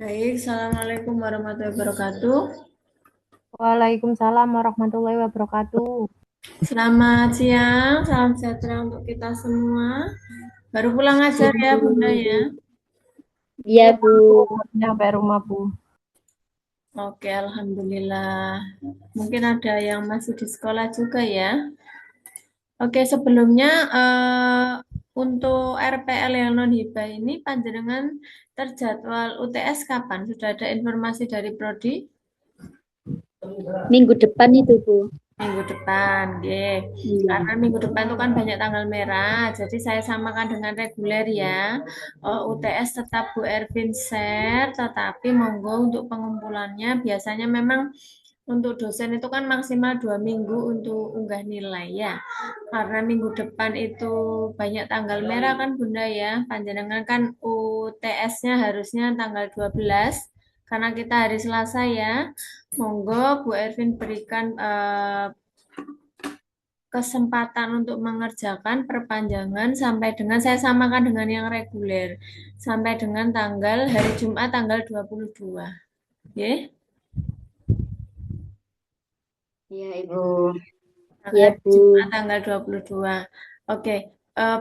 Baik, Assalamualaikum warahmatullahi wabarakatuh. Waalaikumsalam warahmatullahi wabarakatuh. Selamat siang, salam sejahtera untuk kita semua. Baru pulang ajar Iya, ya, Bu. Bunda ya. Iya, Bu. Nyampe rumah, Bu. Oke, Alhamdulillah. Mungkin ada yang masih di sekolah juga ya. Oke, sebelumnya untuk RPL yang non hibah ini panjenengan terjadwal UTS kapan? Sudah ada informasi dari Prodi? Minggu depan itu, Bu. Minggu depan, nggih. Iya. Karena minggu depan itu kan banyak tanggal merah, jadi saya samakan dengan reguler ya. UTS tetap Bu Ervin share, tetapi monggo untuk pengumpulannya biasanya memang untuk dosen itu kan maksimal 2 minggu untuk unggah nilai ya. Karena minggu depan itu banyak tanggal merah kan Bunda ya. Panjenengan kan UTS-nya harusnya tanggal 12 karena kita hari Selasa ya. Monggo Bu Ervin berikan kesempatan untuk mengerjakan perpanjangan sampai dengan saya samakan dengan yang reguler sampai dengan tanggal hari Jumat tanggal 22. Oke, Iya, Ibu. tanggal Iya, hari Bu. Jumat tanggal 22. Oke, eh,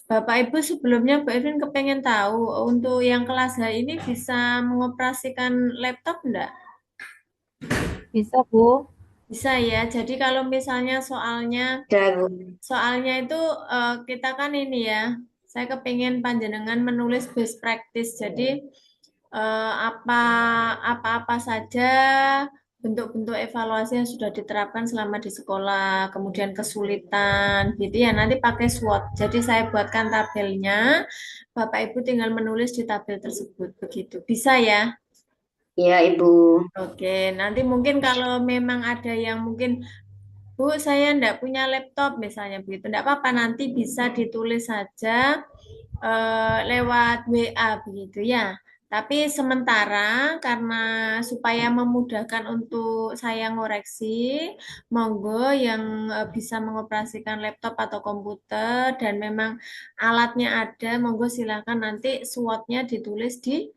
Bapak Ibu sebelumnya Bu Ervin kepengen tahu untuk yang kelas H ini bisa mengoperasikan laptop enggak? Bisa, Bu. Bisa ya. Jadi kalau misalnya soalnya Udah, Bu. Soalnya itu kita kan ini ya, saya kepingin panjenengan menulis best practice. Jadi apa apa-apa saja bentuk-bentuk evaluasi yang sudah diterapkan selama di sekolah, kemudian kesulitan, gitu ya. Nanti pakai SWOT. Jadi saya buatkan tabelnya, Bapak Ibu tinggal menulis di tabel tersebut, begitu. Bisa ya? Iya, Ibu. Oke, nanti mungkin kalau memang ada yang mungkin Bu, saya enggak punya laptop misalnya begitu. Enggak apa-apa, nanti bisa ditulis saja lewat WA begitu ya. Tapi sementara karena supaya memudahkan untuk saya ngoreksi, monggo yang bisa mengoperasikan laptop atau komputer dan memang alatnya ada, monggo silakan nanti SWOT-nya ditulis di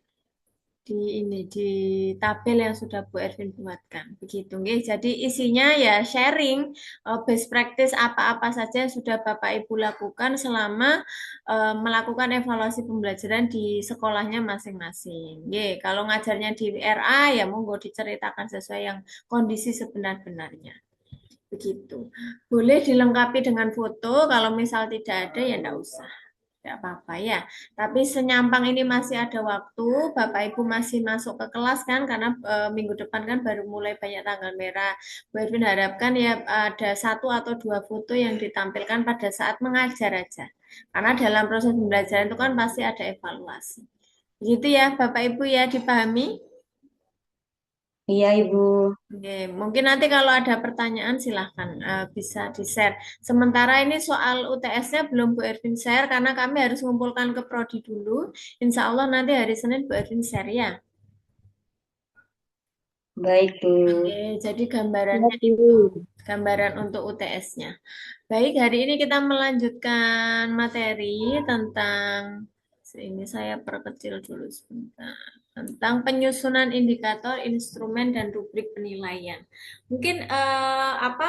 tabel yang sudah Bu Ervin buatkan begitu nggih. Jadi isinya ya sharing best practice apa-apa saja yang sudah Bapak Ibu lakukan selama melakukan evaluasi pembelajaran di sekolahnya masing-masing. Nggih, kalau ngajarnya di RA ya monggo diceritakan sesuai yang kondisi sebenar-benarnya. Begitu. Boleh dilengkapi dengan foto, kalau misal tidak ada ya enggak usah. Tidak apa-apa ya. Tapi senyampang ini masih ada waktu, Bapak Ibu masih masuk ke kelas kan, karena minggu depan kan baru mulai banyak tanggal merah. Bu Erwin harapkan ya ada satu atau dua foto yang ditampilkan pada saat mengajar aja. Karena dalam proses pembelajaran itu kan pasti ada evaluasi. Begitu ya Bapak Ibu ya, dipahami? Iya, Ibu. Oke, mungkin nanti kalau ada pertanyaan silahkan bisa di-share. Sementara ini soal UTS-nya belum Bu Ervin share karena kami harus mengumpulkan ke Prodi dulu. Insya Allah nanti hari Senin Bu Ervin share ya. Baik, Oke, Bu. jadi Iya, gambarannya itu, Bu. gambaran untuk UTS-nya. Baik, hari ini kita melanjutkan materi tentang, ini saya perkecil dulu sebentar, tentang penyusunan indikator, instrumen, dan rubrik penilaian. Mungkin apa?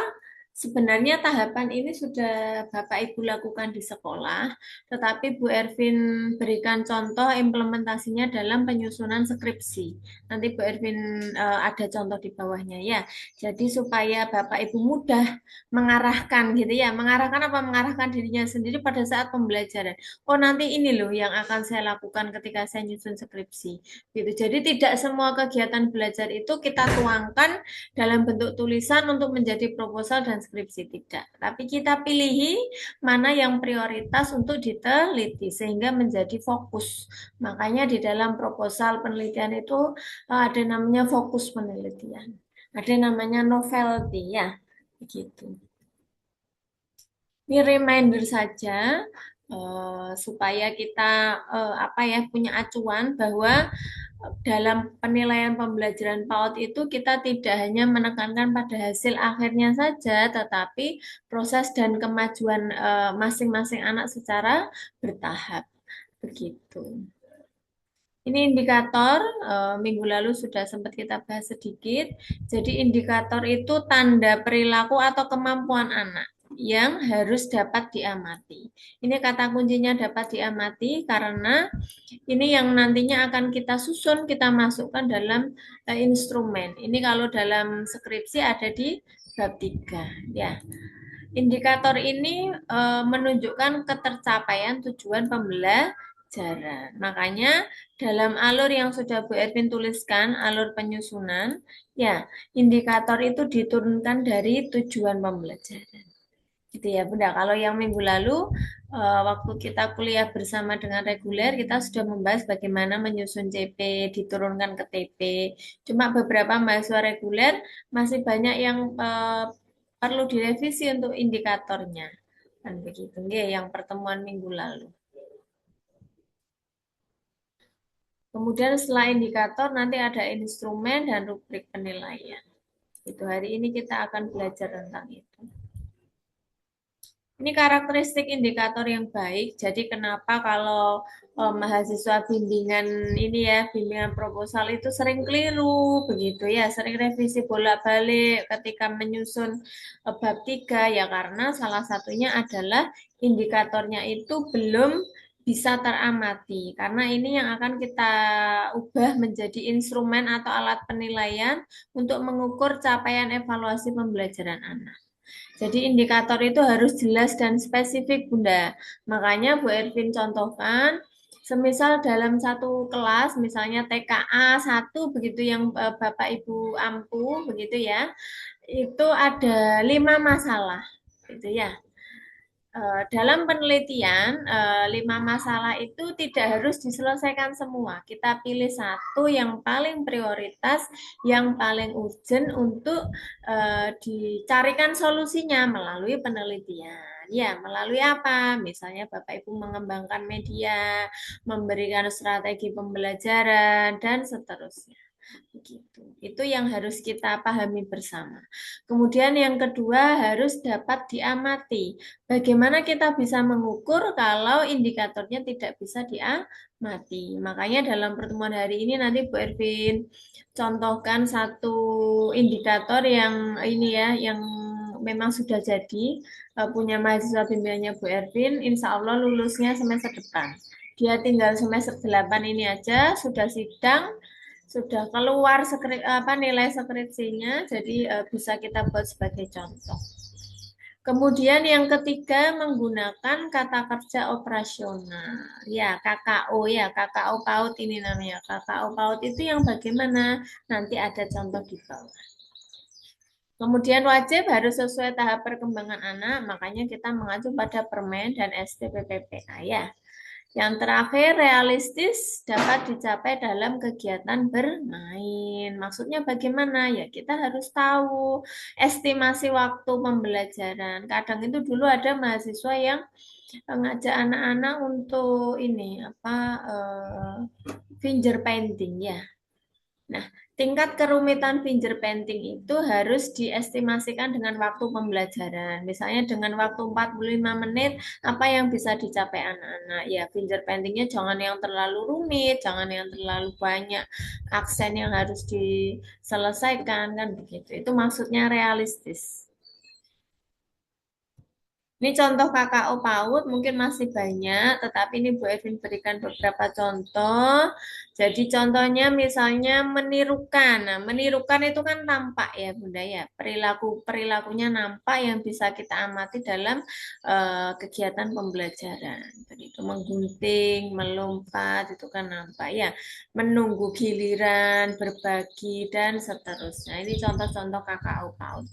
Sebenarnya tahapan ini sudah Bapak Ibu lakukan di sekolah, tetapi Bu Ervin berikan contoh implementasinya dalam penyusunan skripsi. Nanti Bu Ervin ada contoh di bawahnya ya. Jadi supaya Bapak Ibu mudah mengarahkan gitu ya, mengarahkan apa mengarahkan dirinya sendiri pada saat pembelajaran. Oh nanti ini loh yang akan saya lakukan ketika saya nyusun skripsi. Gitu. Jadi tidak semua kegiatan belajar itu kita tuangkan dalam bentuk tulisan untuk menjadi proposal dan skripsi tidak. Tapi kita pilih mana yang prioritas untuk diteliti sehingga menjadi fokus. Makanya di dalam proposal penelitian itu ada namanya fokus penelitian. Ada namanya novelty ya, begitu. Ini reminder saja supaya kita apa ya punya acuan bahwa dalam penilaian pembelajaran PAUD itu kita tidak hanya menekankan pada hasil akhirnya saja, tetapi proses dan kemajuan masing-masing anak secara bertahap. Begitu. Ini indikator, minggu lalu sudah sempat kita bahas sedikit. Jadi indikator itu tanda perilaku atau kemampuan anak yang harus dapat diamati. Ini kata kuncinya dapat diamati karena ini yang nantinya akan kita susun, kita masukkan dalam instrumen. Ini kalau dalam skripsi ada di bab 3 ya. Indikator ini menunjukkan ketercapaian tujuan pembelajaran. Makanya dalam alur yang sudah Bu Ervin tuliskan, alur penyusunan, ya indikator itu diturunkan dari tujuan pembelajaran. Gitu ya Bunda. Kalau yang minggu lalu waktu kita kuliah bersama dengan reguler kita sudah membahas bagaimana menyusun CP diturunkan ke TP. Cuma beberapa mahasiswa reguler masih banyak yang perlu direvisi untuk indikatornya. Kan begitu nggih yang pertemuan minggu lalu. Kemudian setelah indikator nanti ada instrumen dan rubrik penilaian. Itu hari ini kita akan belajar tentang itu. Ini karakteristik indikator yang baik. Jadi kenapa kalau mahasiswa bimbingan ini ya, bimbingan proposal itu sering keliru begitu ya, sering revisi bolak-balik ketika menyusun bab 3 ya karena salah satunya adalah indikatornya itu belum bisa teramati. Karena ini yang akan kita ubah menjadi instrumen atau alat penilaian untuk mengukur capaian evaluasi pembelajaran anak. Jadi indikator itu harus jelas dan spesifik, Bunda. Makanya Bu Ervin contohkan, semisal dalam satu kelas, misalnya TKA 1, begitu yang Bapak Ibu ampu, begitu ya, itu ada 5 masalah, gitu ya. Dalam penelitian, 5 masalah itu tidak harus diselesaikan semua. Kita pilih satu yang paling prioritas, yang paling urgent untuk dicarikan solusinya melalui penelitian. Ya, melalui apa? Misalnya Bapak Ibu mengembangkan media, memberikan strategi pembelajaran, dan seterusnya. Begitu. Itu yang harus kita pahami bersama. Kemudian yang kedua harus dapat diamati. Bagaimana kita bisa mengukur kalau indikatornya tidak bisa diamati? Makanya dalam pertemuan hari ini nanti Bu Ervin contohkan satu indikator yang ini ya, yang memang sudah jadi punya mahasiswa bimbingannya Bu Ervin, insya Allah lulusnya semester depan. Dia tinggal semester 8 ini aja, sudah sidang, sudah keluar nilai skripsinya, jadi bisa kita buat sebagai contoh. Kemudian yang ketiga menggunakan kata kerja operasional. Ya, KKO ya, KKO PAUD ini namanya. KKO PAUD itu yang bagaimana? Nanti ada contoh di bawah. Kemudian wajib harus sesuai tahap perkembangan anak, makanya kita mengacu pada Permen dan STPPPA ya. Yang terakhir, realistis dapat dicapai dalam kegiatan bermain. Maksudnya bagaimana? Ya, kita harus tahu estimasi waktu pembelajaran. Kadang itu dulu ada mahasiswa yang ngajak anak-anak untuk ini apa finger painting ya. Nah, tingkat kerumitan fingerpainting itu harus diestimasikan dengan waktu pembelajaran. Misalnya dengan waktu 45 menit, apa yang bisa dicapai anak-anak? Ya, fingerpaintingnya jangan yang terlalu rumit, jangan yang terlalu banyak aksen yang harus diselesaikan, kan begitu. Itu maksudnya realistis. Ini contoh KKO PAUD mungkin masih banyak, tetapi ini Bu Evin berikan beberapa contoh. Jadi contohnya misalnya menirukan. Nah, menirukan itu kan nampak ya Bunda ya. Perilakunya nampak yang bisa kita amati dalam kegiatan pembelajaran. Itu menggunting, melompat itu kan nampak ya. Menunggu giliran, berbagi dan seterusnya. Ini contoh-contoh KKO PAUD.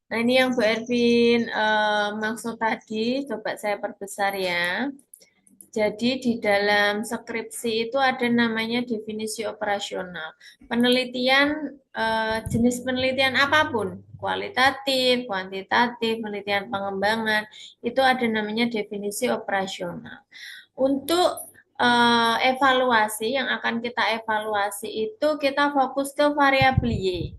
Nah, ini yang Bu Ervin maksud tadi, coba saya perbesar ya. Jadi di dalam skripsi itu ada namanya definisi operasional. Penelitian, jenis penelitian apapun, kualitatif, kuantitatif, penelitian pengembangan, itu ada namanya definisi operasional. Untuk evaluasi, yang akan kita evaluasi itu kita fokus ke variabel Y.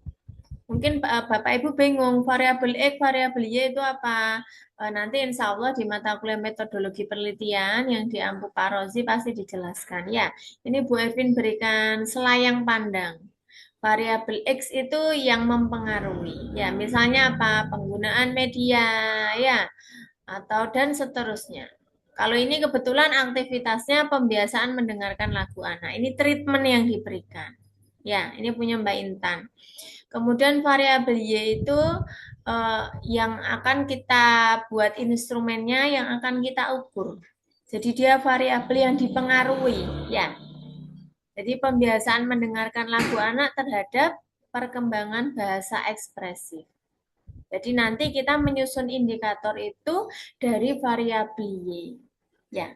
Mungkin Bapak Ibu bingung, variabel X, variabel Y itu apa? Nanti insya Allah di mata kuliah metodologi penelitian yang di Ampu Pak Rozi pasti dijelaskan. Ya, ini Bu Evin berikan selayang pandang. Variabel X itu yang mempengaruhi. Ya, misalnya apa? Penggunaan media, ya, atau dan seterusnya. Kalau ini kebetulan aktivitasnya pembiasaan mendengarkan lagu anak. Ini treatment yang diberikan. Ya, ini punya Mbak Intan. Kemudian variabel Y itu yang akan kita buat instrumennya, yang akan kita ukur. Jadi dia variabel yang dipengaruhi, ya. Jadi pembiasaan mendengarkan lagu anak terhadap perkembangan bahasa ekspresif. Jadi nanti kita menyusun indikator itu dari variabel Y. Ya,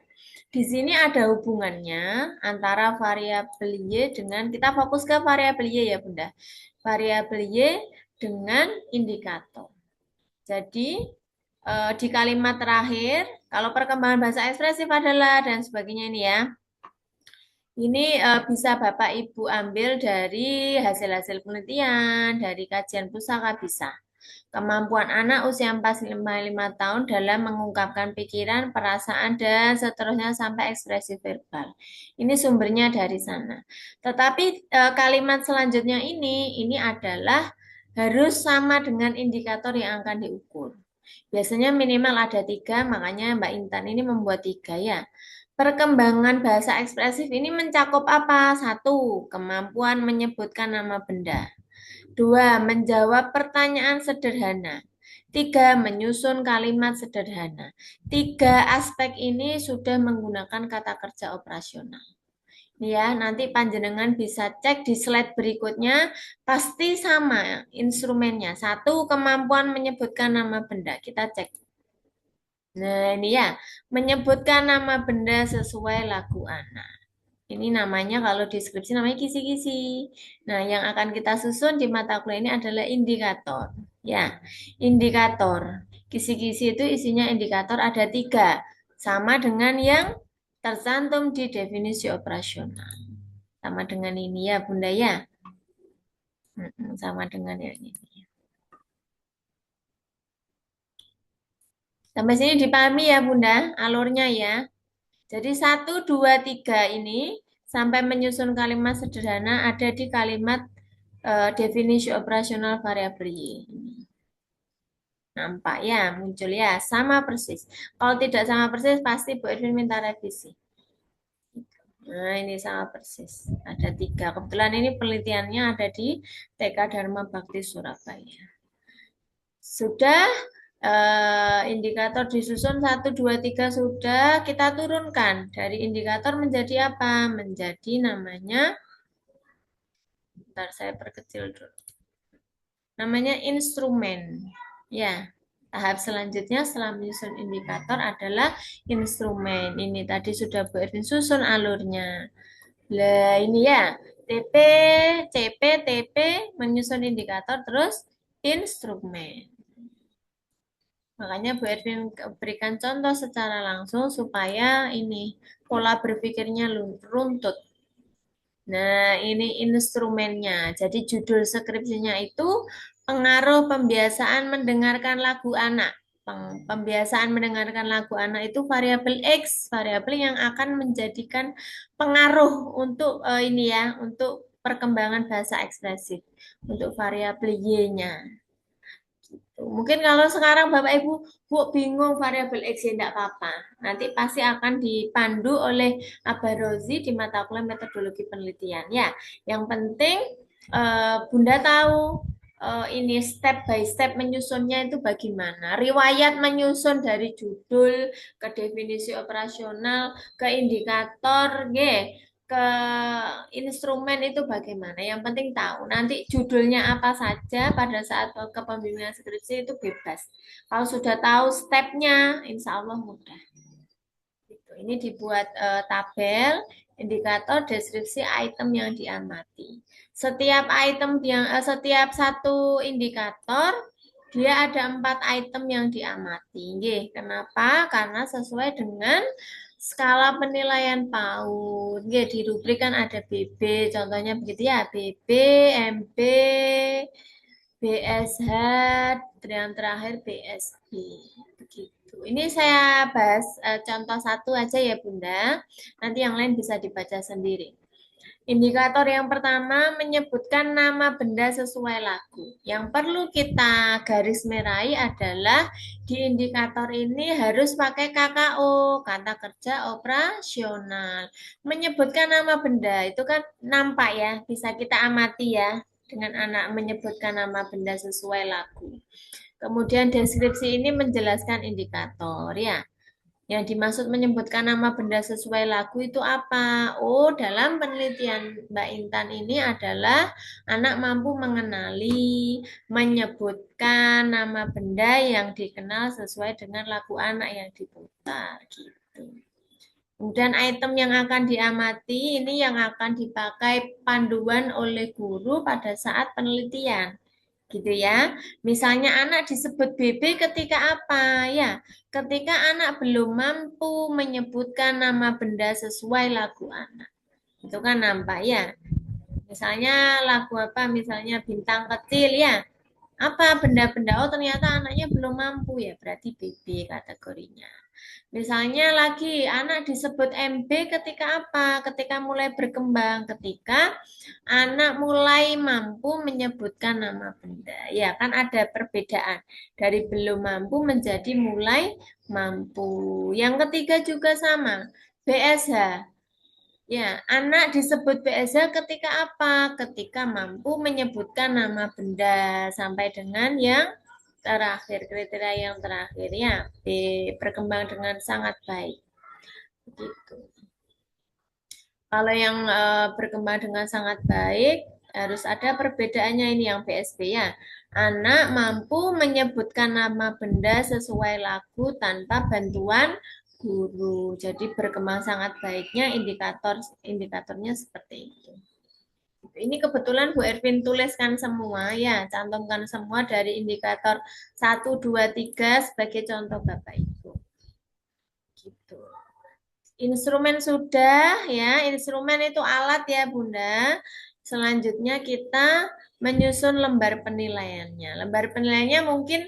di sini ada hubungannya antara variabel Y dengan, kita fokus ke variabel Y ya Bunda. Variabel Y dengan indikator. Jadi di kalimat terakhir, kalau perkembangan bahasa ekspresif adalah dan sebagainya ini ya. Ini bisa Bapak Ibu ambil dari hasil-hasil penelitian, dari kajian pusaka bisa. Kemampuan anak usia 4-5 tahun dalam mengungkapkan pikiran, perasaan, dan seterusnya sampai ekspresi verbal. Ini sumbernya dari sana. Tetapi kalimat selanjutnya ini adalah harus sama dengan indikator yang akan diukur. Biasanya minimal ada 3, makanya Mbak Intan ini membuat 3 ya. Perkembangan bahasa ekspresif ini mencakup apa? Satu, kemampuan menyebutkan nama benda. Dua, menjawab pertanyaan sederhana. Tiga, menyusun kalimat sederhana. Tiga aspek ini sudah menggunakan kata kerja operasional. Ya, nanti panjenengan bisa cek di slide berikutnya, pasti sama instrumennya. Satu, kemampuan menyebutkan nama benda. Kita cek. Nah, ini ya, menyebutkan nama benda sesuai lagu anak. Ini namanya kalau deskripsi namanya kisi-kisi. Nah, yang akan kita susun di mata kuliah ini adalah indikator. Ya, indikator. Kisi-kisi itu isinya indikator ada 3. Sama dengan yang tercantum di definisi operasional. Sama dengan ini ya, Bunda ya. Sama dengan yang ini. Sampai sini dipahami ya, Bunda, alurnya ya. Jadi 1, 2, 3 ini sampai menyusun kalimat sederhana ada di kalimat definisi operasional variabel Y. Nampak ya, muncul ya, sama persis. Kalau tidak sama persis, pasti Bu Edwin minta revisi. Nah, ini sama persis. Ada 3. Kebetulan ini penelitiannya ada di TK Dharma Bakti Surabaya. Sudah indikator disusun 1, 2, 3 sudah kita turunkan. Dari indikator menjadi apa? Menjadi namanya, bentar saya perkecil dulu. Namanya instrumen. Ya, tahap selanjutnya setelah menyusun indikator adalah instrumen. Ini tadi sudah Bu Erwin susun alurnya. Lah ini ya, TP, CP, TP, menyusun indikator, terus instrumen. Makanya Bu Erwin berikan contoh secara langsung supaya ini pola berpikirnya runtut. Nah, ini instrumennya. Jadi judul skripsinya itu pengaruh pembiasaan mendengarkan lagu anak. Pembiasaan mendengarkan lagu anak itu variabel X, variabel yang akan menjadikan pengaruh untuk ini ya, untuk perkembangan bahasa ekspresif, untuk variabel Y-nya. Mungkin kalau sekarang Bapak Ibu Bu bingung variabel X ya enggak apa-apa. Nanti pasti akan dipandu oleh Abah Rozi di mata kuliah metodologi penelitian ya. Yang penting Bunda tahu ini step by step menyusunnya itu bagaimana. Riwayat menyusun dari judul ke definisi operasional ke indikator, ke instrumen itu bagaimana. Yang penting tahu. Nanti judulnya apa saja pada saat kepemimpinan skripsi itu bebas. Kalau sudah tahu stepnya, insya Allah mudah. Gitu. Ini dibuat tabel, indikator, deskripsi item yang diamati. Setiap satu indikator dia ada 4 item yang diamati. Kenapa? Karena sesuai dengan skala penilaian PAUD. Di rubrik kan ada BB, contohnya begitu ya, BB, MB, BSH, yang terakhir BSB. Begitu. Ini saya bahas contoh satu aja ya Bunda. Nanti yang lain bisa dibaca sendiri. Indikator yang pertama menyebutkan nama benda sesuai lagu. Yang perlu kita garis merahi adalah di indikator ini harus pakai KKO, kata kerja operasional. Menyebutkan nama benda itu kan nampak ya, bisa kita amati ya dengan anak menyebutkan nama benda sesuai lagu. Kemudian deskripsi ini menjelaskan indikator ya. Yang dimaksud menyebutkan nama benda sesuai lagu itu apa? Oh, dalam penelitian Mbak Intan ini adalah anak mampu mengenali, menyebutkan nama benda yang dikenal sesuai dengan lagu anak yang diputar gitu. Kemudian item yang akan diamati ini yang akan dipakai panduan oleh guru pada saat penelitian gitu ya. Misalnya anak disebut BB ketika apa? Ya, ketika anak belum mampu menyebutkan nama benda sesuai lagu anak. Itu kan nampak ya. Misalnya lagu apa? Misalnya bintang kecil ya. Apa benda-benda? Oh, ternyata anaknya belum mampu ya, berarti BB kategorinya. Misalnya lagi anak disebut MB ketika apa? Ketika mulai berkembang, ketika anak mulai mampu menyebutkan nama benda. Ya, kan ada perbedaan dari belum mampu menjadi mulai mampu. Yang ketiga juga sama, BSH. Ya, anak disebut BSH ketika apa? Ketika mampu menyebutkan nama benda sampai dengan yang terakhir, kriteria yang terakhir ya. B, berkembang dengan sangat baik. Begitu. Kalau yang berkembang dengan sangat baik, harus ada perbedaannya ini yang PSB ya. Anak mampu menyebutkan nama benda sesuai lagu tanpa bantuan guru. Jadi berkembang sangat baiknya indikatornya seperti itu. Ini kebetulan Bu Ervin tuliskan semua ya, cantumkan semua dari indikator 1, 2, 3 sebagai contoh Bapak Ibu. Gitu. Instrumen sudah ya, instrumen itu alat ya Bunda. Selanjutnya kita menyusun lembar penilaiannya. Lembar penilaiannya mungkin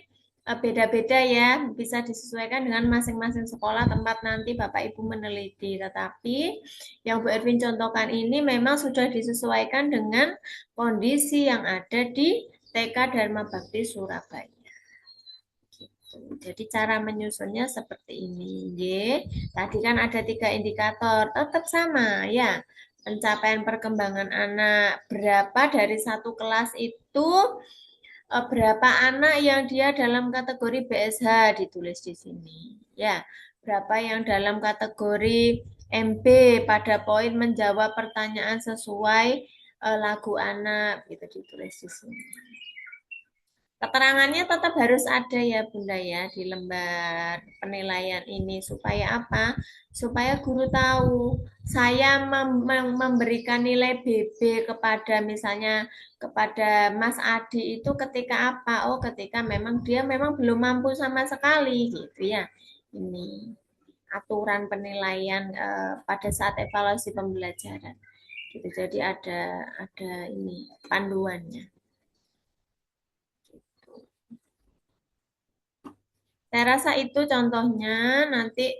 beda-beda ya, bisa disesuaikan dengan masing-masing sekolah tempat nanti Bapak Ibu meneliti. Tetapi yang Bu Erwin contohkan ini memang sudah disesuaikan dengan kondisi yang ada di TK Dharma Bakti Surabaya. Jadi cara menyusunnya seperti ini. Y. Tadi kan ada 3 indikator, tetap sama ya. Pencapaian perkembangan anak, berapa dari satu kelas itu, berapa anak yang dia dalam kategori BSH ditulis di sini. Ya, berapa yang dalam kategori MB pada poin menjawab pertanyaan sesuai lagu anak, gitu ditulis di sini. Keterangannya tetap harus ada ya Bunda ya di lembar penilaian ini supaya apa? Supaya guru tahu saya memberikan nilai BB kepada misalnya kepada Mas Adi itu ketika apa? Oh, ketika memang dia memang belum mampu sama sekali gitu ya. Ini aturan penilaian pada saat evaluasi pembelajaran. Gitu. Jadi ada ini panduannya. Saya rasa itu contohnya nanti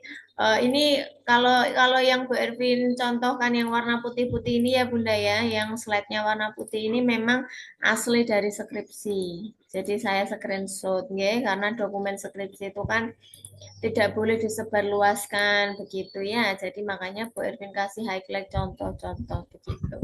ini kalau kalau yang Bu Ervin contohkan yang warna putih-putih ini ya Bunda ya, yang slide-nya warna putih ini memang asli dari skripsi. Jadi saya screenshot ya, karena dokumen skripsi itu kan tidak boleh disebarluaskan begitu ya. Jadi makanya Bu Ervin kasih highlight contoh-contoh begitu.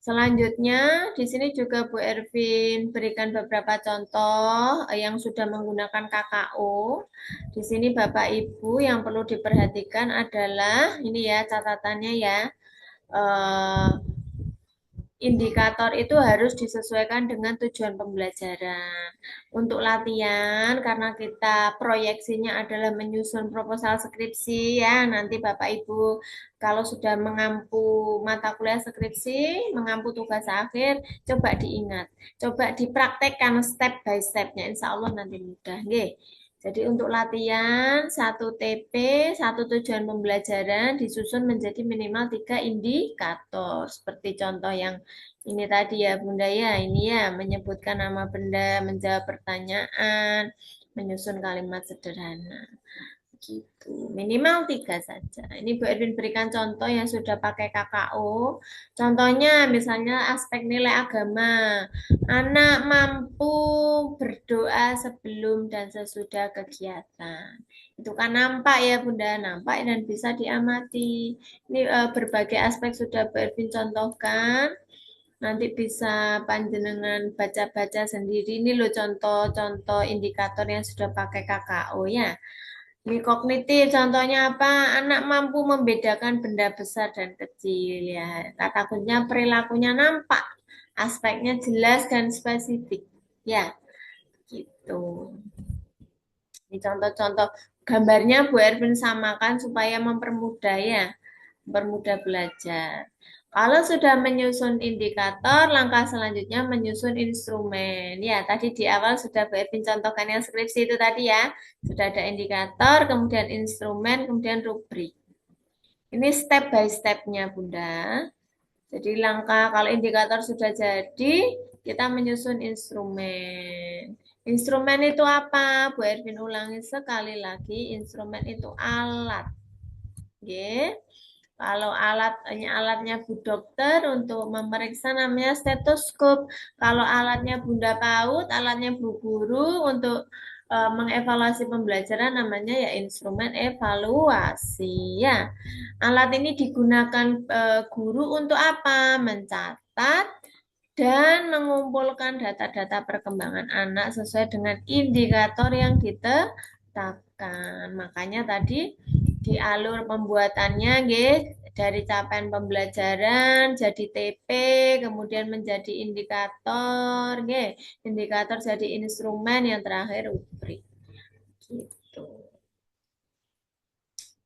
Selanjutnya, di sini juga Bu Ervin berikan beberapa contoh yang sudah menggunakan KKO. Di sini Bapak Ibu yang perlu diperhatikan adalah ini ya catatannya ya. Eh, Indikator itu harus disesuaikan dengan tujuan pembelajaran. Untuk latihan, karena kita proyeksinya adalah menyusun proposal skripsi ya, nanti Bapak Ibu kalau sudah mengampu mata kuliah skripsi, mengampu tugas akhir, coba diingat, coba dipraktekkan step by stepnya, insya Allah nanti mudah. Nggih. Jadi untuk latihan, satu TP, satu tujuan pembelajaran disusun menjadi minimal 3 indikator. Seperti contoh yang ini tadi ya Bunda ya, ini ya menyebutkan nama benda, menjawab pertanyaan, menyusun kalimat sederhana. Gitu. Minimal 3 saja. Ini Bu Edwin berikan contoh yang sudah pakai KKO. Contohnya misalnya aspek nilai agama. Anak mampu berdoa sebelum dan sesudah kegiatan. Itu kan nampak ya Bunda, nampak dan bisa diamati. Ini berbagai aspek sudah Bu Edwin contohkan. Nanti bisa panjenengan baca-baca sendiri. Ini loh contoh-contoh indikator yang sudah pakai KKO ya. Ini kognitif, contohnya apa? Anak mampu membedakan benda besar dan kecil ya. Kata kuncinya perilakunya nampak, aspeknya jelas dan spesifik. Ya, gitu. Ini contoh-contoh gambarnya Bu Erwin samakan supaya mempermudah ya, mempermudah belajar. Kalau sudah menyusun indikator, langkah selanjutnya menyusun instrumen. Ya, tadi di awal sudah Bu Erwin contohkan yang skripsi itu tadi ya. Sudah ada indikator, kemudian instrumen, kemudian rubrik. Ini step by step-nya, Bunda. Jadi langkah kalau indikator sudah jadi, kita menyusun instrumen. Instrumen itu apa? Bu Ervin ulangi sekali lagi, instrumen itu alat. Oke. Kalau alatnya Bu Dokter untuk memeriksa namanya stetoskop. Kalau alatnya Bunda PAUD, alatnya Bu Guru untuk mengevaluasi pembelajaran namanya ya instrumen evaluasi ya. Alat ini digunakan guru untuk apa? Mencatat dan mengumpulkan data-data perkembangan anak sesuai dengan indikator yang ditetapkan. Makanya tadi di alur pembuatannya dari capaian pembelajaran jadi TP, kemudian menjadi indikator, indikator jadi instrumen, yang terakhir rubrik. Gitu.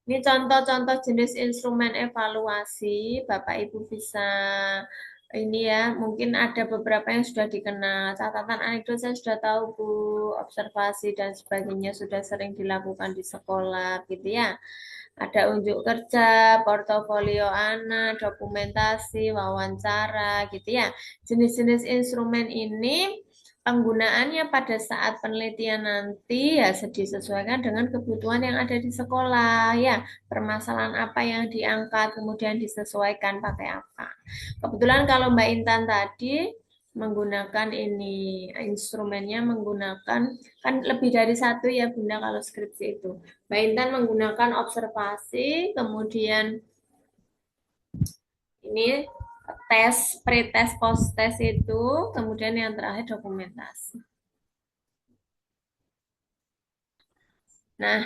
Ini contoh-contoh jenis instrumen evaluasi, Bapak Ibu bisa ini ya, mungkin ada beberapa yang sudah dikenal. Catatan anekdot saya sudah tahu Bu, observasi dan sebagainya sudah sering dilakukan di sekolah gitu ya. Ada unjuk kerja, portofolio anak, dokumentasi, wawancara gitu ya. Jenis-jenis instrumen ini penggunaannya pada saat penelitian nanti ya disesuaikan dengan kebutuhan yang ada di sekolah ya. Permasalahan apa yang diangkat kemudian disesuaikan pakai apa. Kebetulan kalau Mbak Intan tadi menggunakan ini instrumennya menggunakan kan lebih dari satu ya Bunda kalau skripsi itu. Mbak Intan menggunakan observasi, kemudian ini tes, pre-tes, post-tes itu, kemudian yang terakhir dokumentasi. Nah,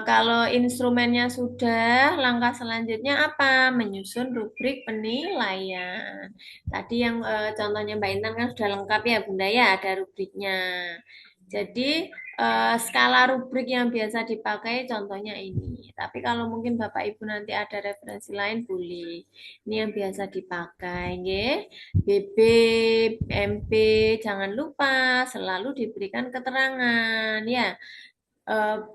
kalau instrumennya sudah, langkah selanjutnya apa? Menyusun rubrik penilaian. Tadi yang contohnya Mbak Intan kan sudah lengkap ya Bunda ya, ada rubriknya. Jadi skala rubrik yang biasa dipakai contohnya ini. Tapi kalau mungkin Bapak Ibu nanti ada referensi lain boleh. Ini yang biasa dipakai, ya. BB, MP, jangan lupa selalu diberikan keterangan ya.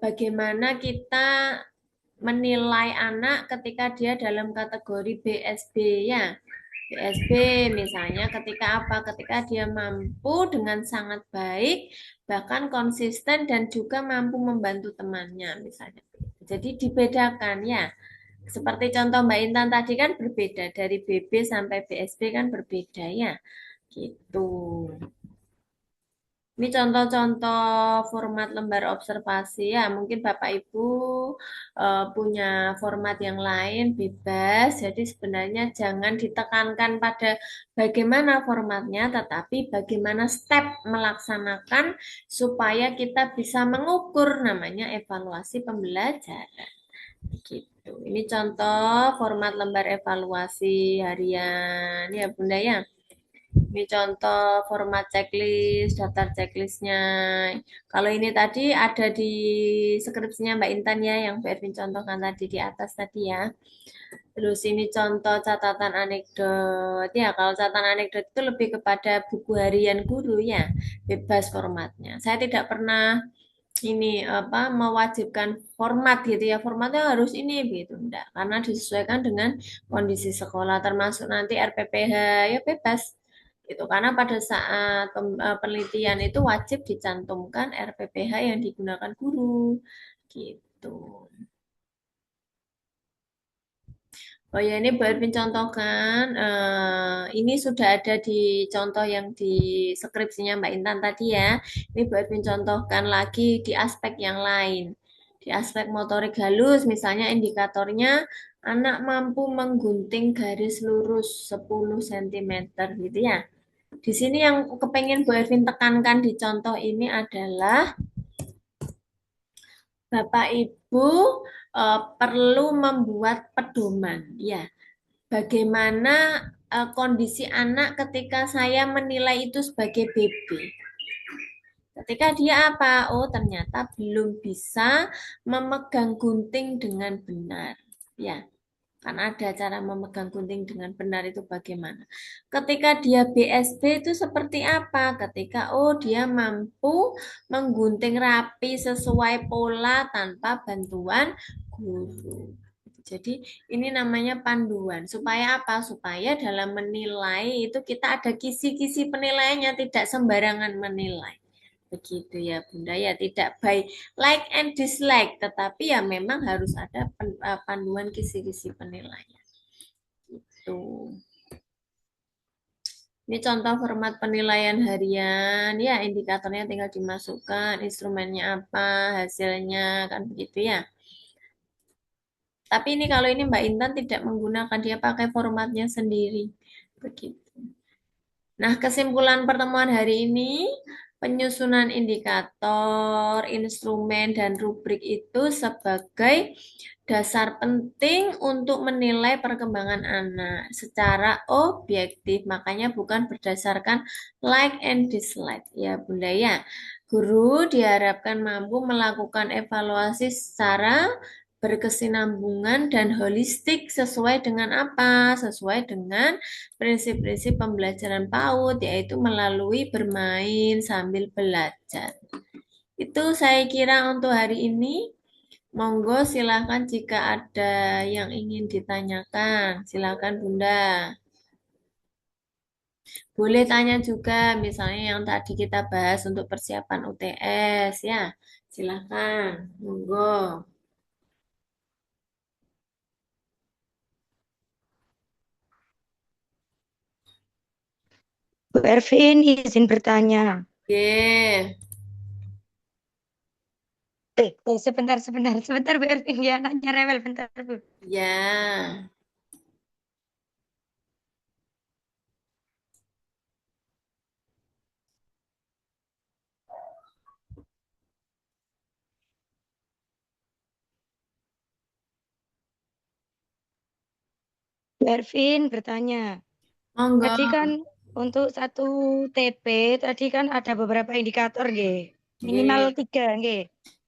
Bagaimana kita menilai anak ketika dia dalam kategori BSB ya. BSB misalnya ketika apa? Ketika dia mampu dengan sangat baik, bahkan konsisten dan juga mampu membantu temannya misalnya. Jadi dibedakan ya. Seperti contoh Mbak Intan tadi kan berbeda dari BB sampai BSB kan berbeda ya. Gitu. Ini contoh-contoh format lembar observasi ya. Mungkin Bapak Ibu punya format yang lain bebas. Jadi sebenarnya jangan ditekankan pada bagaimana formatnya, tetapi bagaimana step melaksanakan supaya kita bisa mengukur namanya evaluasi pembelajaran. Gitu. Ini contoh format lembar evaluasi harian ya Bunda ya. Ini contoh format checklist, daftar checklistnya. Kalau ini tadi ada di skripsinya Mbak Intan ya, yang Mbak Erwin contohkan tadi di atas tadi ya. Terus ini contoh catatan anekdot. Ya, kalau catatan anekdot itu lebih kepada buku harian guru ya, bebas formatnya. Saya tidak pernah ini apa mewajibkan format gitu ya, formatnya harus ini gitu enggak, karena disesuaikan dengan kondisi sekolah, termasuk nanti RPPH ya bebas gitu, karena pada saat penelitian itu wajib dicantumkan RPPH yang digunakan guru gitu. Oh ya, ini buat mencontohkan, ini sudah ada di contoh yang di skripsinya Mbak Intan tadi ya. Ini buat mencontohkan lagi di aspek yang lain. Di aspek motorik halus, misalnya indikatornya anak mampu menggunting garis lurus 10 cm gitu ya. Di sini yang kepengen Bu Ervin tekankan di contoh ini adalah Bapak Ibu perlu membuat pedoman ya. Bagaimana kondisi anak ketika saya menilai itu sebagai BB? Ketika dia apa? Oh, ternyata belum bisa memegang gunting dengan benar. Ya, kan ada cara memegang gunting dengan benar itu bagaimana. Ketika dia BSD itu seperti apa? Ketika oh dia mampu menggunting rapi sesuai pola tanpa bantuan guru. Jadi ini namanya panduan. Supaya apa? Supaya dalam menilai itu kita ada kisi-kisi penilaiannya, tidak sembarangan menilai. Begitu ya Bunda ya, tidak by like and dislike, tetapi ya memang harus ada panduan kisi-kisi penilaian. Tuh. Ini contoh format penilaian harian, ya indikatornya tinggal dimasukkan, instrumennya apa, hasilnya, kan begitu ya. Tapi ini kalau ini Mbak Intan tidak menggunakan, dia pakai formatnya sendiri. Begitu. Nah, kesimpulan pertemuan hari ini, penyusunan indikator, instrumen, dan rubrik itu sebagai dasar penting untuk menilai perkembangan anak secara objektif. Makanya bukan berdasarkan like and dislike. Ya, Bunda ya. Guru diharapkan mampu melakukan evaluasi secara berkesinambungan dan holistik sesuai dengan apa? Sesuai dengan prinsip-prinsip pembelajaran PAUD, yaitu melalui bermain sambil belajar. Itu saya kira untuk hari ini. Monggo silakan jika ada yang ingin ditanyakan. Silakan Bunda. Boleh tanya juga misalnya yang tadi kita bahas untuk persiapan UTS ya. Silakan. Monggo. Bu Ervin izin bertanya. Oke. Sebentar Bu Ervin ya, anaknya rewel bentar Bu. Ya. Bu Ervin bertanya. Monggo. Tadi kan untuk satu TP tadi kan ada beberapa indikator nggih. Minimal Oke. 3 nggih.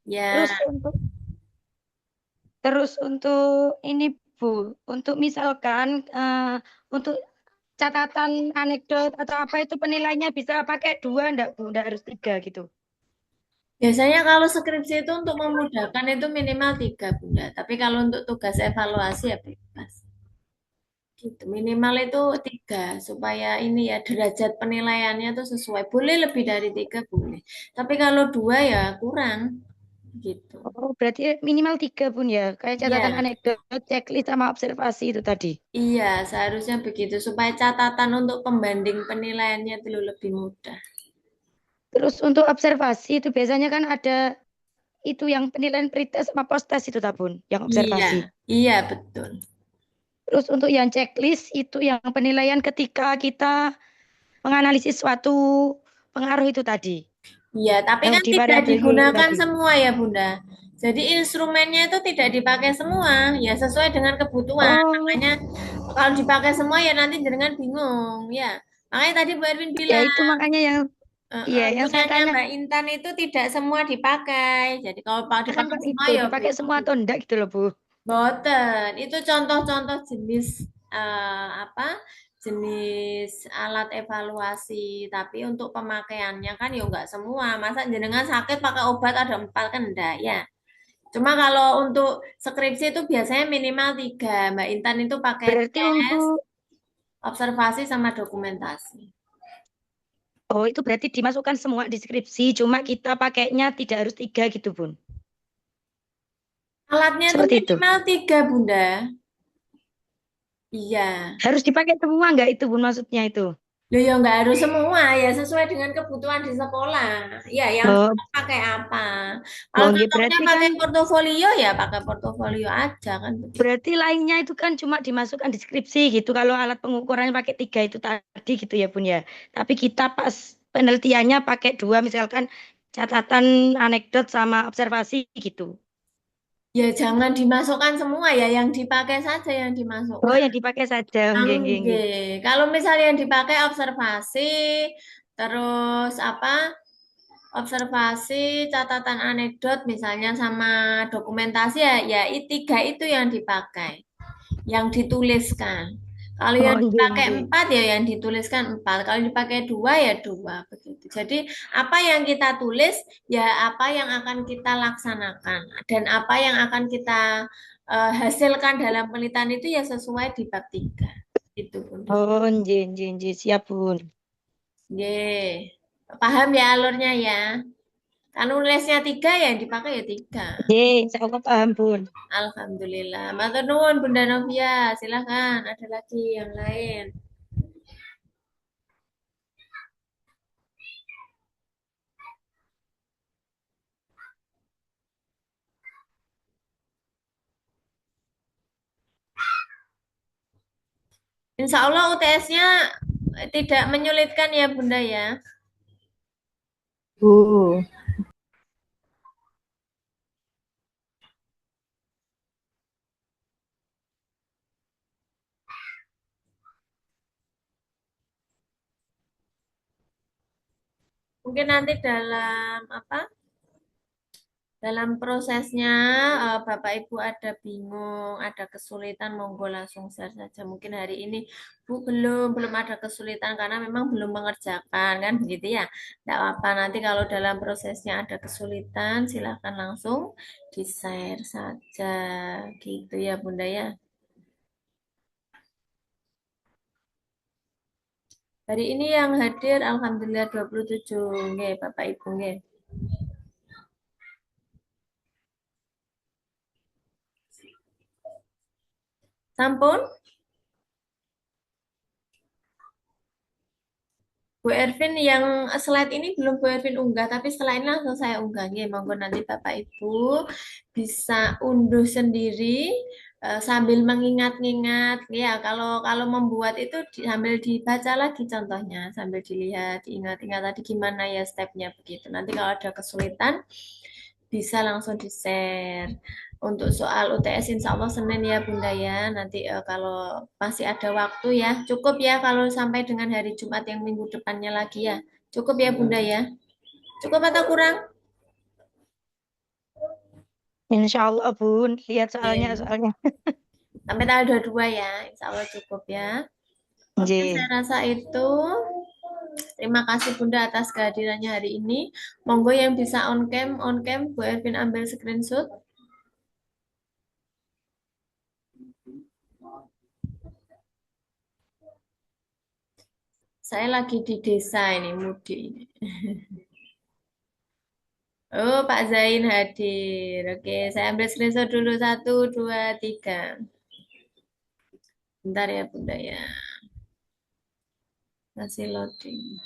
Ya. Terus untuk ini Bu, untuk misalkan untuk catatan anekdot atau apa itu penilainya bisa pakai 2 enggak Bu? Enggak harus 3 gitu. Biasanya kalau skripsi itu untuk memudahkan itu minimal 3, Bunda. Tapi kalau untuk tugas evaluasi ya bebas. Gitu. Minimal itu 3 supaya ini ya derajat penilaiannya itu sesuai. Boleh lebih dari 3 boleh. Tapi kalau 2 ya kurang gitu. Oh, berarti minimal 3 Bun ya. Kayak catatan Iya, anekdot, checklist sama observasi itu tadi. iya seharusnya begitu supaya catatan untuk pembanding penilaiannya itu lebih mudah. Terus untuk observasi itu biasanya kan ada itu yang penilaian pretest sama post-test itu tabun, yang Iya, observasi. iya betul. Terus untuk yang checklist itu yang penilaian ketika kita menganalisis suatu pengaruh itu tadi, Iya, tapi yang kan di tidak variabel Y itu digunakan tadi. semua ya, Bunda. Jadi instrumennya itu tidak dipakai semua, ya sesuai dengan kebutuhan. Oh, Makanya kalau dipakai semua ya nanti jangan bingung, ya. Makanya tadi Bu Erwin ya bilang, itu makanya yang iya yang saya punyanya tanya Mbak Intan itu tidak semua dipakai. Jadi kalau kan dipakai Pak semua itu ya dipakai beda. semua atau enggak gitu loh Bu. Boten, itu contoh-contoh jenis apa? jenis alat evaluasi, tapi untuk pemakaiannya kan ya nggak semua. Masa jenengan sakit pakai obat ada 4 kan enggak ya. Cuma kalau untuk skripsi itu biasanya minimal 3. Mbak Intan itu pakai Berarti tes, untuk observasi sama dokumentasi. oh itu berarti dimasukkan semua deskripsi, cuma kita pakainya tidak harus 3 gitu, Bun. Alatnya itu Seperti itu. minimal 3, Bunda. Iya. Harus dipakai semua nggak itu, Bun, maksudnya itu? Loh ya nggak harus semua ya sesuai dengan kebutuhan di sekolah. Ya yang Oh, cocok pakai apa? Kalau oh nggih, cocoknya berarti kan pakai portofolio ya pakai portofolio aja kan begitu. berarti lainnya itu kan cuma dimasukkan deskripsi gitu. Kalau alat pengukurannya pakai 3 itu tadi gitu ya, Bun ya. Tapi kita pas penelitiannya pakai 2, misalkan catatan anekdot sama observasi gitu. Ya jangan dimasukkan semua ya yang dipakai saja yang Oh, dimasukkan. yang dipakai saja. Nggih, nggih, nggih. Oke. Kalau misalnya yang dipakai observasi, terus apa? Observasi, catatan anekdot misalnya sama dokumentasi ya, ya 3 itu yang dipakai. Yang dituliskan. Kalau Oh, yang nggih, dipakai nggih. 4 ya yang dituliskan 4. Kalau dipakai 2 ya 2 begitu. Jadi apa yang kita tulis ya apa yang akan kita laksanakan dan apa yang akan kita hasilkan dalam penelitian itu ya sesuai di bab 3. Itu Bunda. Oh, nggih, nggih, nggih. Siap, Bun. Ye. Paham ya alurnya ya. Kan nulisnya 3 ya yang dipakai ya 3. Nggih, insya Allah paham, Bun. Alhamdulillah. Matur nuwun Bunda Novia. Silakan ada lagi yang lain. Insya Allah UTS-nya tidak menyulitkan ya Bunda ya. Bu. Mungkin nanti dalam apa? Dalam prosesnya Bapak Ibu ada bingung, ada kesulitan, monggo langsung share saja. Mungkin hari ini Bu belum ada kesulitan karena memang belum mengerjakan kan begitu ya. Tidak apa nanti kalau dalam prosesnya ada kesulitan silahkan langsung di-share saja gitu ya Bunda ya. Hari ini yang hadir Alhamdulillah 27 nggih Bapak Ibu nggih. Sampun? Bu Ervin yang slide ini belum Bu Ervin unggah, tapi setelah ini langsung saya unggah. Nggih, monggo nanti Bapak Ibu bisa unduh sendiri sambil mengingat-ingat. Ya, kalau kalau membuat itu sambil dibaca lagi contohnya, sambil dilihat, diingat-ingat tadi gimana ya stepnya begitu. Nanti kalau ada kesulitan bisa langsung di-share. Untuk soal UTS insya Allah Senin ya Bunda ya. Nanti kalau masih ada waktu ya. Cukup ya kalau sampai dengan hari Jumat yang minggu depannya lagi ya. Cukup ya Bunda ya. Cukup atau kurang? Insya Allah, Bun. Lihat soalnya, Oke. soalnya. Sampai tanggal 22 ya. Insya Allah cukup ya. Oke, saya Nggih. rasa itu. Terima kasih Bunda atas kehadirannya hari ini. Monggo yang bisa on cam, Bu Ervin ambil screenshot. Saya lagi di desa ini, mudik. Oh, Pak Zain hadir. Oke, saya ambil screenshot dulu. Satu, dua, tiga. Bentar ya, Bunda ya. Masih loading.